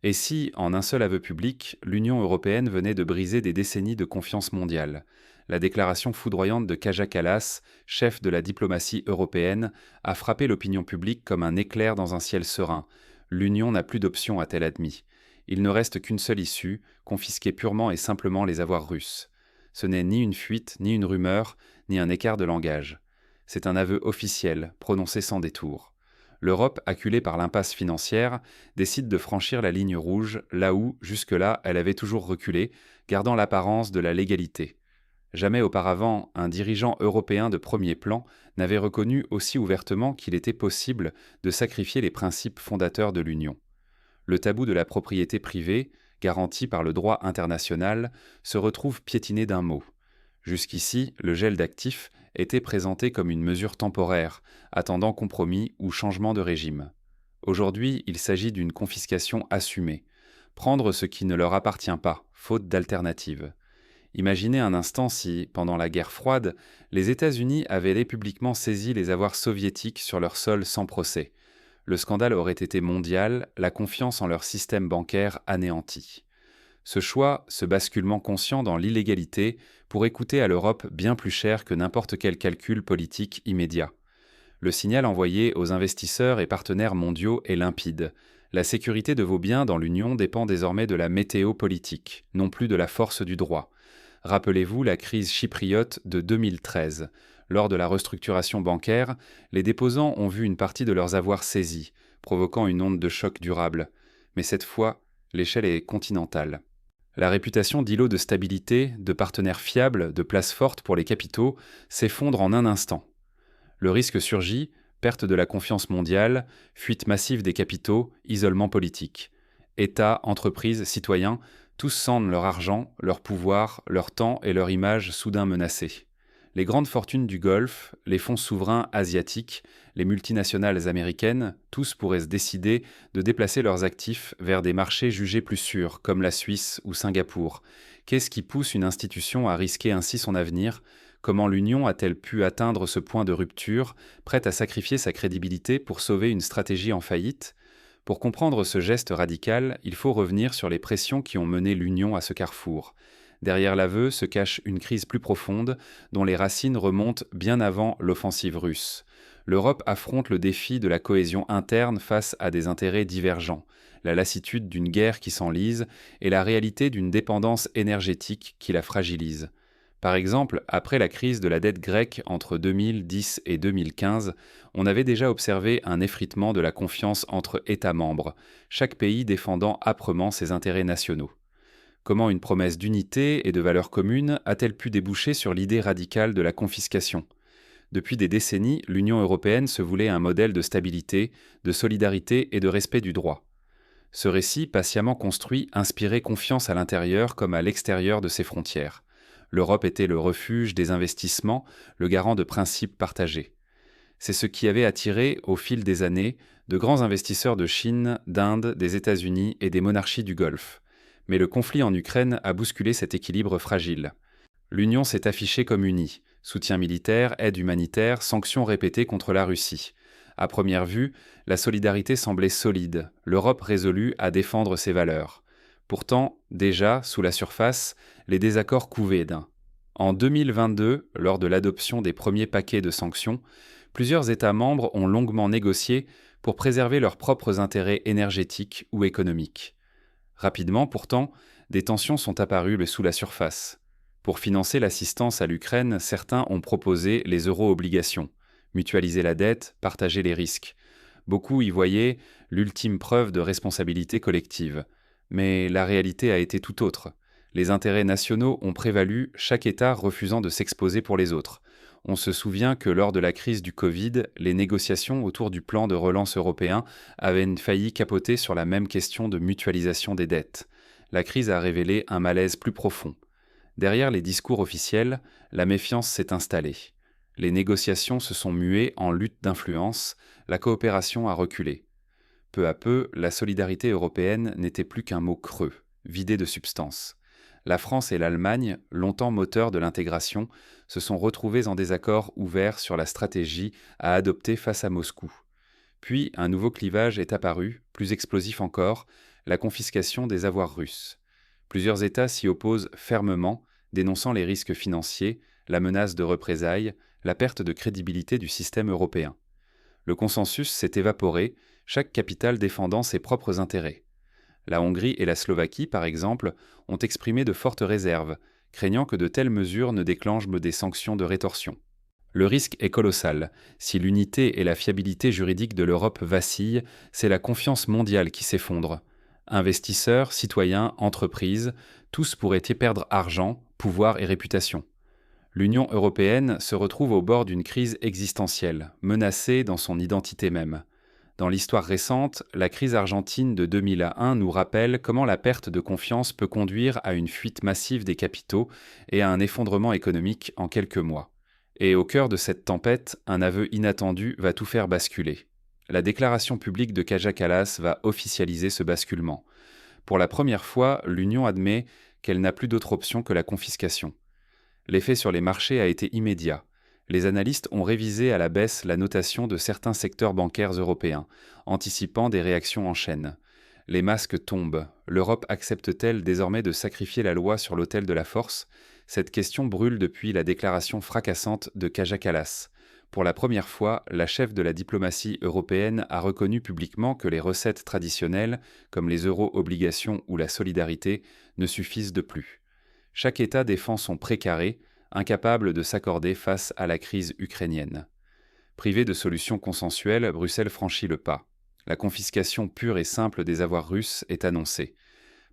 Et si, en un seul aveu public, l'Union européenne venait de briser des décennies de confiance mondiale? La déclaration foudroyante de Kaja Kallas, chef de la diplomatie européenne, a frappé l'opinion publique comme un éclair dans un ciel serein. L'Union n'a plus d'option, a-t-elle admis. Il ne reste qu'une seule issue, confisquer purement et simplement les avoirs russes. Ce n'est ni une fuite, ni une rumeur, ni un écart de langage. C'est un aveu officiel, prononcé sans détour. L'Europe, acculée par l'impasse financière, décide de franchir la ligne rouge là où, jusque-là, elle avait toujours reculé, gardant l'apparence de la légalité. Jamais auparavant, un dirigeant européen de premier plan n'avait reconnu aussi ouvertement qu'il était possible de sacrifier les principes fondateurs de l'Union. Le tabou de la propriété privée, garanti par le droit international, se retrouve piétiné d'un mot. Jusqu'ici, le gel d'actifs était présenté comme une mesure temporaire, attendant compromis ou changement de régime. Aujourd'hui, il s'agit d'une confiscation assumée. Prendre ce qui ne leur appartient pas, faute d'alternative. Imaginez un instant si, pendant la guerre froide, les États-Unis avaient publiquement saisi les avoirs soviétiques sur leur sol sans procès. Le scandale aurait été mondial, la confiance en leur système bancaire anéantie. Ce choix, ce basculement conscient dans l'illégalité, pourrait coûter à l'Europe bien plus cher que n'importe quel calcul politique immédiat. Le signal envoyé aux investisseurs et partenaires mondiaux est limpide. La sécurité de vos biens dans l'Union dépend désormais de la météo politique, non plus de la force du droit. Rappelez-vous la crise chypriote de 2013. Lors de la restructuration bancaire, les déposants ont vu une partie de leurs avoirs saisis, provoquant une onde de choc durable. Mais cette fois, l'échelle est continentale. La réputation d'îlot de stabilité, de partenaire fiable, de place forte pour les capitaux s'effondre en un instant. Le risque surgit, perte de la confiance mondiale, fuite massive des capitaux, isolement politique. États, entreprises, citoyens, tous sentent leur argent, leur pouvoir, leur temps et leur image soudain menacés. Les grandes fortunes du Golfe, les fonds souverains asiatiques, les multinationales américaines, tous pourraient se décider de déplacer leurs actifs vers des marchés jugés plus sûrs, comme la Suisse ou Singapour. Qu'est-ce qui pousse une institution à risquer ainsi son avenir? Comment l'Union a-t-elle pu atteindre ce point de rupture, prête à sacrifier sa crédibilité pour sauver une stratégie en faillite? Pour comprendre ce geste radical, il faut revenir sur les pressions qui ont mené l'Union à ce carrefour. Derrière l'aveu se cache une crise plus profonde, dont les racines remontent bien avant l'offensive russe. L'Europe affronte le défi de la cohésion interne face à des intérêts divergents, la lassitude d'une guerre qui s'enlise et la réalité d'une dépendance énergétique qui la fragilise. Par exemple, après la crise de la dette grecque entre 2010 et 2015, on avait déjà observé un effritement de la confiance entre États membres, chaque pays défendant âprement ses intérêts nationaux. Comment une promesse d'unité et de valeurs communes a-t-elle pu déboucher sur l'idée radicale de la confiscation? Depuis des décennies, l'Union européenne se voulait un modèle de stabilité, de solidarité et de respect du droit. Ce récit, patiemment construit, inspirait confiance à l'intérieur comme à l'extérieur de ses frontières. L'Europe était le refuge des investissements, le garant de principes partagés. C'est ce qui avait attiré, au fil des années, de grands investisseurs de Chine, d'Inde, des États-Unis et des monarchies du Golfe. Mais le conflit en Ukraine a bousculé cet équilibre fragile. L'Union s'est affichée comme unie. Soutien militaire, aide humanitaire, sanctions répétées contre la Russie. À première vue, la solidarité semblait solide, l'Europe résolue à défendre ses valeurs. Pourtant, déjà, sous la surface, les désaccords couvaient d'un. En 2022, lors de l'adoption des premiers paquets de sanctions, plusieurs États membres ont longuement négocié pour préserver leurs propres intérêts énergétiques ou économiques. Rapidement, pourtant, des tensions sont apparues sous la surface. Pour financer l'assistance à l'Ukraine, certains ont proposé les euro-obligations, mutualiser la dette, partager les risques. Beaucoup y voyaient l'ultime preuve de responsabilité collective. Mais la réalité a été tout autre. Les intérêts nationaux ont prévalu, chaque État refusant de s'exposer pour les autres. On se souvient que lors de la crise du Covid, les négociations autour du plan de relance européen avaient failli capoter sur la même question de mutualisation des dettes. La crise a révélé un malaise plus profond. Derrière les discours officiels, la méfiance s'est installée. Les négociations se sont muées en lutte d'influence, la coopération a reculé. Peu à peu, la solidarité européenne n'était plus qu'un mot creux, vidé de substance. La France et l'Allemagne, longtemps moteurs de l'intégration, se sont retrouvées en désaccord ouvert sur la stratégie à adopter face à Moscou. Puis un nouveau clivage est apparu, plus explosif encore, la confiscation des avoirs russes. Plusieurs États s'y opposent fermement, dénonçant les risques financiers, la menace de représailles, la perte de crédibilité du système européen. Le consensus s'est évaporé, chaque capitale défendant ses propres intérêts. La Hongrie et la Slovaquie, par exemple, ont exprimé de fortes réserves, craignant que de telles mesures ne déclenchent des sanctions de rétorsion. Le risque est colossal. Si l'unité et la fiabilité juridique de l'Europe vacillent, c'est la confiance mondiale qui s'effondre. Investisseurs, citoyens, entreprises, tous pourraient y perdre argent, pouvoir et réputation. L'Union européenne se retrouve au bord d'une crise existentielle, menacée dans son identité même. Dans l'histoire récente, la crise argentine de 2001 nous rappelle comment la perte de confiance peut conduire à une fuite massive des capitaux et à un effondrement économique en quelques mois. Et au cœur de cette tempête, un aveu inattendu va tout faire basculer. La déclaration publique de Kaja Kallas va officialiser ce basculement. Pour la première fois, l'Union admet qu'elle n'a plus d'autre option que la confiscation. L'effet sur les marchés a été immédiat. Les analystes ont révisé à la baisse la notation de certains secteurs bancaires européens, anticipant des réactions en chaîne. Les masques tombent. L'Europe accepte-t-elle désormais de sacrifier la loi sur l'autel de la force ? Cette question brûle depuis la déclaration fracassante de Kaja Kallas. Pour la première fois, la chef de la diplomatie européenne a reconnu publiquement que les recettes traditionnelles, comme les euro-obligations ou la solidarité, ne suffisent de plus. Chaque État défend son précaré, incapable de s'accorder face à la crise ukrainienne. Privé de solutions consensuelles, Bruxelles franchit le pas. La confiscation pure et simple des avoirs russes est annoncée.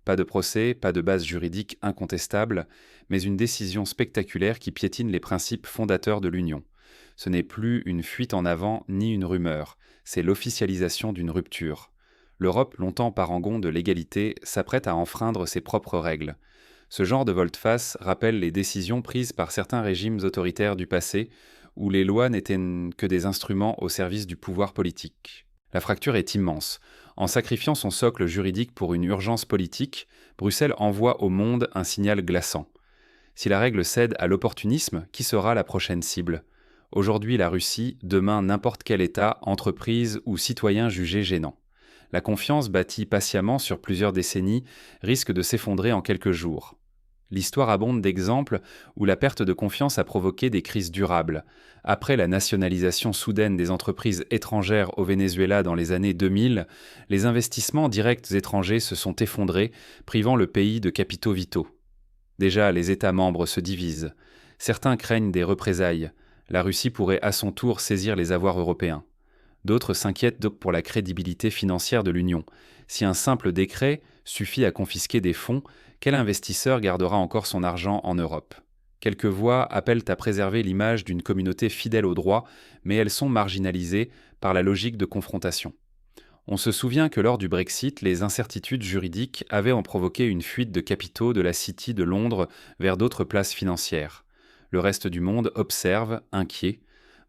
Pas de procès, pas de base juridique incontestable, mais une décision spectaculaire qui piétine les principes fondateurs de l'Union. Ce n'est plus une fuite en avant ni une rumeur, c'est l'officialisation d'une rupture. L'Europe, longtemps parangon de l'égalité, s'apprête à enfreindre ses propres règles. Ce genre de volte-face rappelle les décisions prises par certains régimes autoritaires du passé, où les lois n'étaient que des instruments au service du pouvoir politique. La fracture est immense. En sacrifiant son socle juridique pour une urgence politique, Bruxelles envoie au monde un signal glaçant. Si la règle cède à l'opportunisme, qui sera la prochaine cible ? Aujourd'hui la Russie, demain n'importe quel État, entreprise ou citoyen jugé gênant. La confiance bâtie patiemment sur plusieurs décennies risque de s'effondrer en quelques jours. L'histoire abonde d'exemples où la perte de confiance a provoqué des crises durables. Après la nationalisation soudaine des entreprises étrangères au Venezuela dans les années 2000, les investissements directs étrangers se sont effondrés, privant le pays de capitaux vitaux. Déjà, les États membres se divisent. Certains craignent des représailles. La Russie pourrait à son tour saisir les avoirs européens. D'autres s'inquiètent donc pour la crédibilité financière de l'Union. Si un simple décret suffit à confisquer des fonds, quel investisseur gardera encore son argent en Europe ? Quelques voix appellent à préserver l'image d'une communauté fidèle au droit, mais elles sont marginalisées par la logique de confrontation. On se souvient que lors du Brexit, les incertitudes juridiques avaient en provoqué une fuite de capitaux de la City de Londres vers d'autres places financières. Le reste du monde observe, inquiet.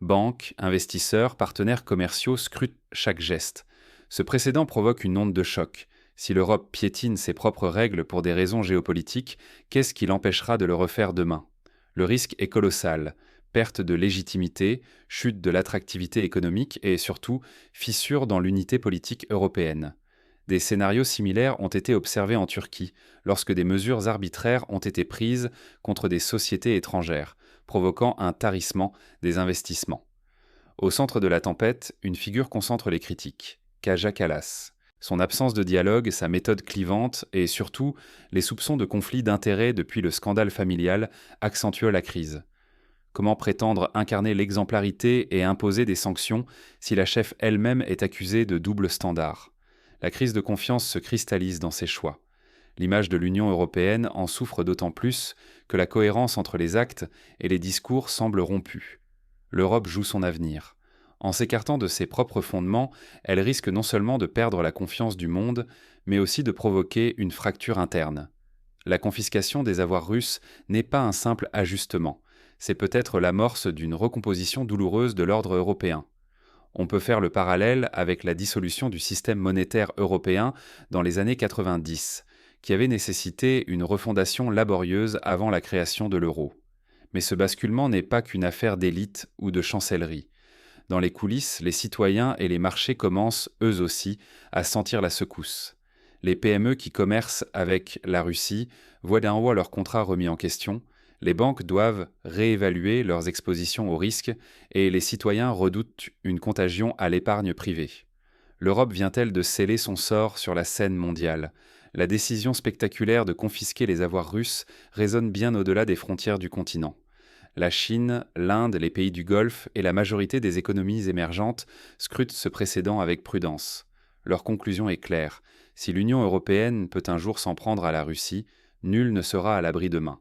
Banques, investisseurs, partenaires commerciaux scrutent chaque geste. Ce précédent provoque une onde de choc. Si l'Europe piétine ses propres règles pour des raisons géopolitiques, qu'est-ce qui l'empêchera de le refaire demain ? Le risque est colossal. Perte de légitimité, chute de l'attractivité économique et surtout fissure dans l'unité politique européenne. Des scénarios similaires ont été observés en Turquie, lorsque des mesures arbitraires ont été prises contre des sociétés étrangères, provoquant un tarissement des investissements. Au centre de la tempête, une figure concentre les critiques, Kaja Kallas. Son absence de dialogue, sa méthode clivante et surtout les soupçons de conflit d'intérêts depuis le scandale familial accentuent la crise. Comment prétendre incarner l'exemplarité et imposer des sanctions si la chef elle-même est accusée de double standard ? La crise de confiance se cristallise dans ses choix. L'image de l'Union européenne en souffre d'autant plus que la cohérence entre les actes et les discours semble rompue. L'Europe joue son avenir. En s'écartant de ses propres fondements, elle risque non seulement de perdre la confiance du monde, mais aussi de provoquer une fracture interne. La confiscation des avoirs russes n'est pas un simple ajustement. C'est peut-être l'amorce d'une recomposition douloureuse de l'ordre européen. On peut faire le parallèle avec la dissolution du système monétaire européen dans les années 90, qui avait nécessité une refondation laborieuse avant la création de l'euro. Mais ce basculement n'est pas qu'une affaire d'élite ou de chancellerie. Dans les coulisses, les citoyens et les marchés commencent, eux aussi, à sentir la secousse. Les PME qui commercent avec la Russie voient d'un haut leurs contrats remis en question, les banques doivent réévaluer leurs expositions aux risques et les citoyens redoutent une contagion à l'épargne privée. L'Europe vient-elle de sceller son sort sur la scène mondiale? La décision spectaculaire de confisquer les avoirs russes résonne bien au-delà des frontières du continent. La Chine, l'Inde, les pays du Golfe et la majorité des économies émergentes scrutent ce précédent avec prudence. Leur conclusion est claire: si l'Union européenne peut un jour s'en prendre à la Russie, nul ne sera à l'abri demain.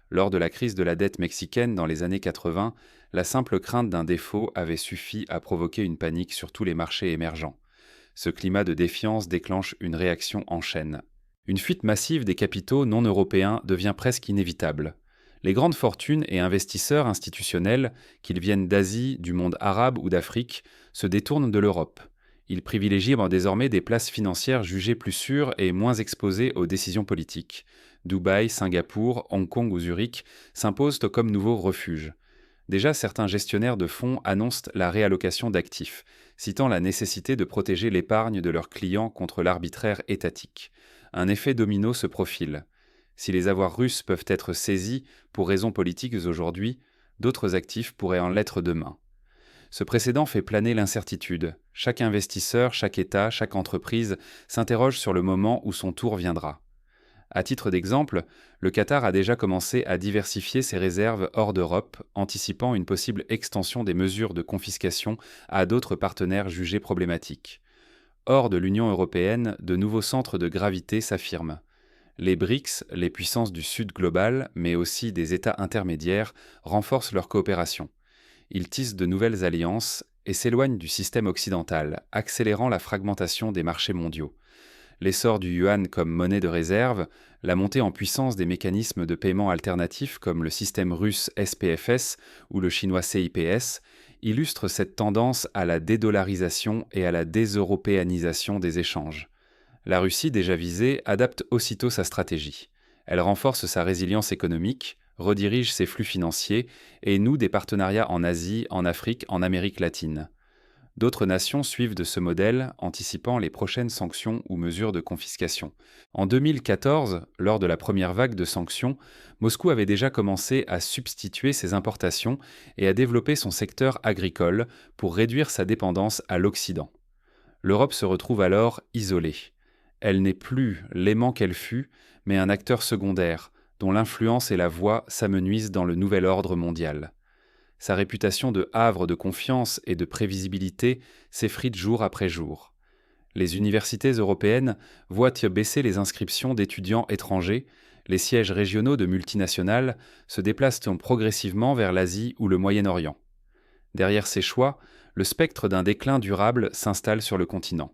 Lors de la crise de la dette mexicaine dans les années 80, la simple crainte d'un défaut avait suffi à provoquer une panique sur tous les marchés émergents. Ce climat de défiance déclenche une réaction en chaîne. Une fuite massive des capitaux non européens devient presque inévitable. Les grandes fortunes et investisseurs institutionnels, qu'ils viennent d'Asie, du monde arabe ou d'Afrique, se détournent de l'Europe. Ils privilégient désormais des places financières jugées plus sûres et moins exposées aux décisions politiques. Dubaï, Singapour, Hong Kong ou Zurich s'imposent comme nouveaux refuges. Déjà, certains gestionnaires de fonds annoncent la réallocation d'actifs, citant la nécessité de protéger l'épargne de leurs clients contre l'arbitraire étatique. Un effet domino se profile. Si les avoirs russes peuvent être saisis pour raisons politiques aujourd'hui, d'autres actifs pourraient en l'être demain. Ce précédent fait planer l'incertitude. Chaque investisseur, chaque État, chaque entreprise s'interroge sur le moment où son tour viendra. À titre d'exemple, le Qatar a déjà commencé à diversifier ses réserves hors d'Europe, anticipant une possible extension des mesures de confiscation à d'autres partenaires jugés problématiques. Hors de l'Union européenne, de nouveaux centres de gravité s'affirment. Les BRICS, les puissances du Sud global, mais aussi des États intermédiaires, renforcent leur coopération. Ils tissent de nouvelles alliances et s'éloignent du système occidental, accélérant la fragmentation des marchés mondiaux. L'essor du yuan comme monnaie de réserve, la montée en puissance des mécanismes de paiement alternatifs comme le système russe SPFS ou le chinois CIPS illustrent cette tendance à la dédollarisation et à la déseuropéanisation des échanges. La Russie, déjà visée, adapte aussitôt sa stratégie. Elle renforce sa résilience économique, redirige ses flux financiers et noue des partenariats en Asie, en Afrique, en Amérique latine. D'autres nations suivent de ce modèle, anticipant les prochaines sanctions ou mesures de confiscation. En 2014, lors de la première vague de sanctions, Moscou avait déjà commencé à substituer ses importations et à développer son secteur agricole pour réduire sa dépendance à l'Occident. L'Europe se retrouve alors isolée. Elle n'est plus l'aimant qu'elle fut, mais un acteur secondaire, dont l'influence et la voix s'amenuisent dans le nouvel ordre mondial. Sa réputation de havre de confiance et de prévisibilité s'effrite jour après jour. Les universités européennes voient baisser les inscriptions d'étudiants étrangers, les sièges régionaux de multinationales se déplacent progressivement vers l'Asie ou le Moyen-Orient. Derrière ces choix, le spectre d'un déclin durable s'installe sur le continent.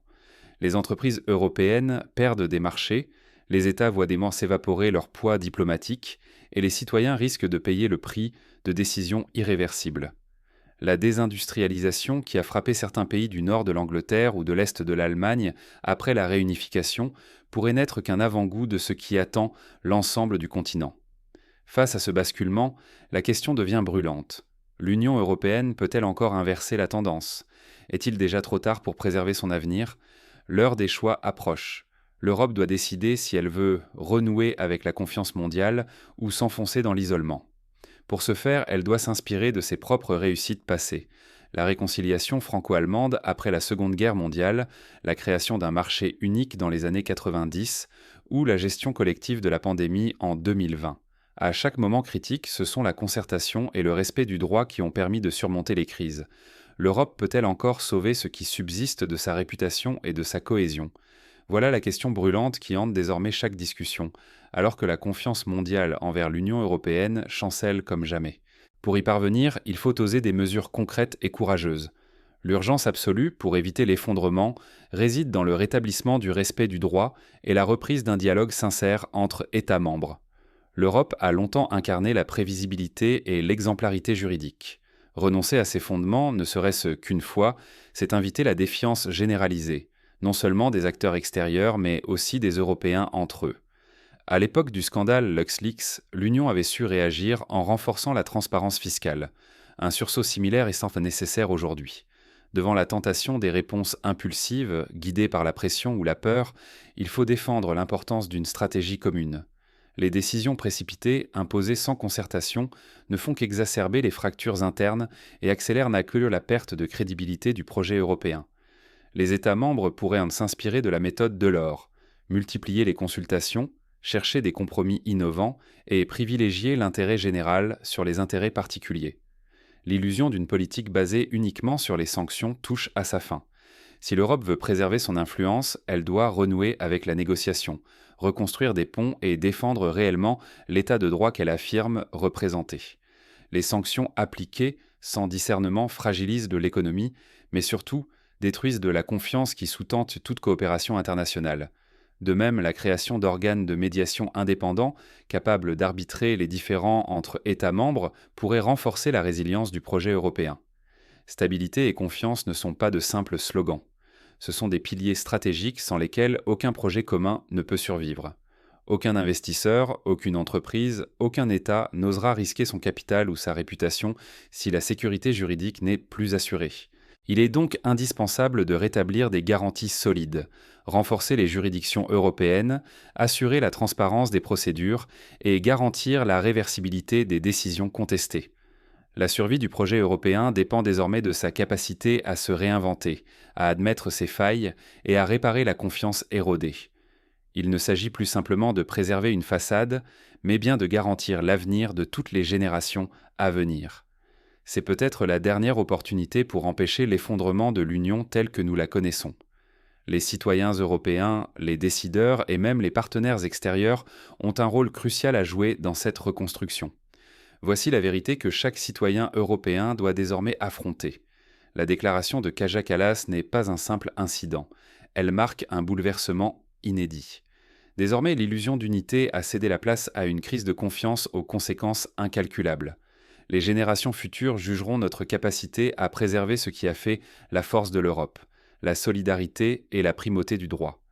Les entreprises européennes perdent des marchés, les États voient s'évaporer leur poids diplomatique et les citoyens risquent de payer le prix de décisions irréversibles. La désindustrialisation qui a frappé certains pays du nord de l'Angleterre ou de l'est de l'Allemagne après la réunification pourrait n'être qu'un avant-goût de ce qui attend l'ensemble du continent. Face à ce basculement, la question devient brûlante. L'Union européenne peut-elle encore inverser la tendance? Est-il déjà trop tard pour préserver son avenir? L'heure des choix approche. L'Europe doit décider si elle veut renouer avec la confiance mondiale ou s'enfoncer dans l'isolement. Pour ce faire, elle doit s'inspirer de ses propres réussites passées. La réconciliation franco-allemande après la Seconde Guerre mondiale, la création d'un marché unique dans les années 90 ou la gestion collective de la pandémie en 2020. À chaque moment critique, ce sont la concertation et le respect du droit qui ont permis de surmonter les crises. L'Europe peut-elle encore sauver ce qui subsiste de sa réputation et de sa cohésion? Voilà la question brûlante qui hante désormais chaque discussion, alors que la confiance mondiale envers l'Union européenne chancelle comme jamais. Pour y parvenir, il faut oser des mesures concrètes et courageuses. L'urgence absolue, pour éviter l'effondrement, réside dans le rétablissement du respect du droit et la reprise d'un dialogue sincère entre États membres. L'Europe a longtemps incarné la prévisibilité et l'exemplarité juridique. Renoncer à ces fondements, ne serait-ce qu'une fois, c'est inviter la défiance généralisée, non seulement des acteurs extérieurs, mais aussi des Européens entre eux. À l'époque du scandale LuxLeaks, l'Union avait su réagir en renforçant la transparence fiscale. Un sursaut similaire est sans nécessaire aujourd'hui. Devant la tentation des réponses impulsives, guidées par la pression ou la peur, il faut défendre l'importance d'une stratégie commune. Les décisions précipitées, imposées sans concertation, ne font qu'exacerber les fractures internes et accélèrent la perte de crédibilité du projet européen. Les États membres pourraient en s'inspirer de la méthode Delors, multiplier les consultations, chercher des compromis innovants et privilégier l'intérêt général sur les intérêts particuliers. L'illusion d'une politique basée uniquement sur les sanctions touche à sa fin. Si l'Europe veut préserver son influence, elle doit renouer avec la négociation, reconstruire des ponts et défendre réellement l'état de droit qu'elle affirme représenter. Les sanctions appliquées sans discernement fragilisent de l'économie, mais surtout détruisent de la confiance qui sous-tente toute coopération internationale. De même, la création d'organes de médiation indépendants, capables d'arbitrer les différends entre États membres, pourrait renforcer la résilience du projet européen. Stabilité et confiance ne sont pas de simples slogans. Ce sont des piliers stratégiques sans lesquels aucun projet commun ne peut survivre. Aucun investisseur, aucune entreprise, aucun État n'osera risquer son capital ou sa réputation si la sécurité juridique n'est plus assurée. Il est donc indispensable de rétablir des garanties solides, renforcer les juridictions européennes, assurer la transparence des procédures et garantir la réversibilité des décisions contestées. La survie du projet européen dépend désormais de sa capacité à se réinventer, à admettre ses failles et à réparer la confiance érodée. Il ne s'agit plus simplement de préserver une façade, mais bien de garantir l'avenir de toutes les générations à venir. C'est peut-être la dernière opportunité pour empêcher l'effondrement de l'Union telle que nous la connaissons. Les citoyens européens, les décideurs et même les partenaires extérieurs ont un rôle crucial à jouer dans cette reconstruction. Voici la vérité que chaque citoyen européen doit désormais affronter. La déclaration de Kaja Kallas n'est pas un simple incident. Elle marque un bouleversement inédit. Désormais, l'illusion d'unité a cédé la place à une crise de confiance aux conséquences incalculables. Les générations futures jugeront notre capacité à préserver ce qui a fait la force de l'Europe, la solidarité et la primauté du droit.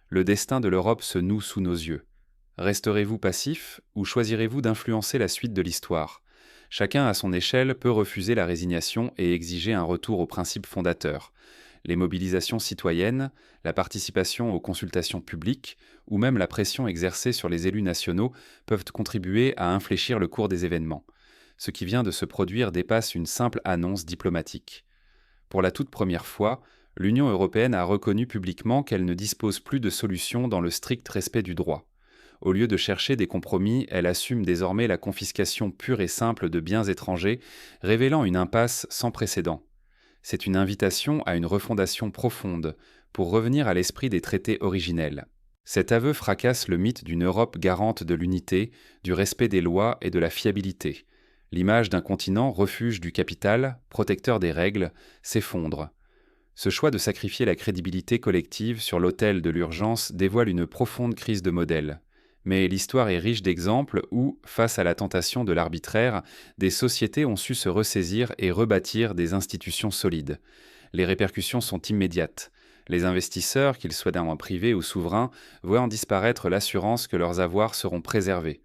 Le destin de l'Europe se noue sous nos yeux. Resterez-vous passif ou choisirez-vous d'influencer la suite de l'histoire ? Chacun à son échelle peut refuser la résignation et exiger un retour aux principes fondateurs. Les mobilisations citoyennes, la participation aux consultations publiques ou même la pression exercée sur les élus nationaux peuvent contribuer à infléchir le cours des événements. Ce qui vient de se produire dépasse une simple annonce diplomatique. Pour la toute première fois, l'Union européenne a reconnu publiquement qu'elle ne dispose plus de solution dans le strict respect du droit. Au lieu de chercher des compromis, elle assume désormais la confiscation pure et simple de biens étrangers, révélant une impasse sans précédent. C'est une invitation à une refondation profonde, pour revenir à l'esprit des traités originels. Cet aveu fracasse le mythe d'une Europe garante de l'unité, du respect des lois et de la fiabilité. L'image d'un continent refuge du capital, protecteur des règles, s'effondre. Ce choix de sacrifier la crédibilité collective sur l'autel de l'urgence dévoile une profonde crise de modèle. Mais l'histoire est riche d'exemples où, face à la tentation de l'arbitraire, des sociétés ont su se ressaisir et rebâtir des institutions solides. Les répercussions sont immédiates. Les investisseurs, qu'ils soient d'un privé ou souverain, voient en disparaître l'assurance que leurs avoirs seront préservés.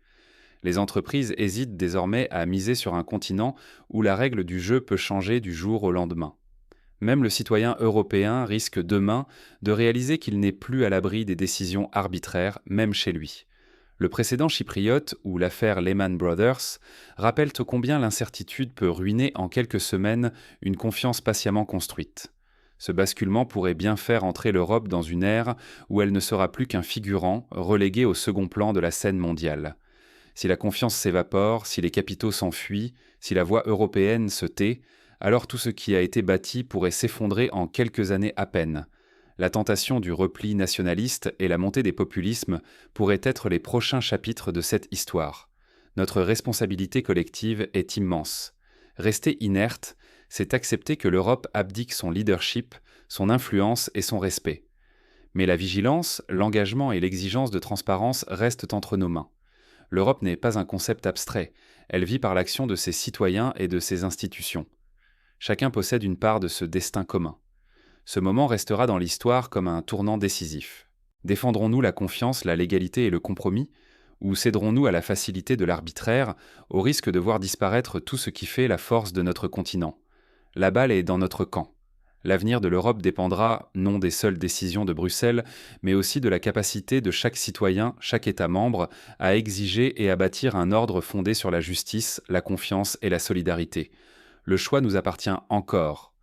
Les entreprises hésitent désormais à miser sur un continent où la règle du jeu peut changer du jour au lendemain. Même le citoyen européen risque demain de réaliser qu'il n'est plus à l'abri des décisions arbitraires, même chez lui. Le précédent chypriote ou l'affaire Lehman Brothers rappellent combien l'incertitude peut ruiner en quelques semaines une confiance patiemment construite. Ce basculement pourrait bien faire entrer l'Europe dans une ère où elle ne sera plus qu'un figurant relégué au second plan de la scène mondiale. Si la confiance s'évapore, si les capitaux s'enfuient, si la voix européenne se tait, alors tout ce qui a été bâti pourrait s'effondrer en quelques années à peine. La tentation du repli nationaliste et la montée des populismes pourraient être les prochains chapitres de cette histoire. Notre responsabilité collective est immense. Rester inerte, c'est accepter que l'Europe abdique son leadership, son influence et son respect. Mais la vigilance, l'engagement et l'exigence de transparence restent entre nos mains. L'Europe n'est pas un concept abstrait, elle vit par l'action de ses citoyens et de ses institutions. Chacun possède une part de ce destin commun. Ce moment restera dans l'histoire comme un tournant décisif. Défendrons-nous la confiance, la légalité et le compromis, ou céderons-nous à la facilité de l'arbitraire, au risque de voir disparaître tout ce qui fait la force de notre continent ? La balle est dans notre camp. L'avenir de l'Europe dépendra non des seules décisions de Bruxelles, mais aussi de la capacité de chaque citoyen, chaque État membre, à exiger et à bâtir un ordre fondé sur la justice, la confiance et la solidarité. Le choix nous appartient encore.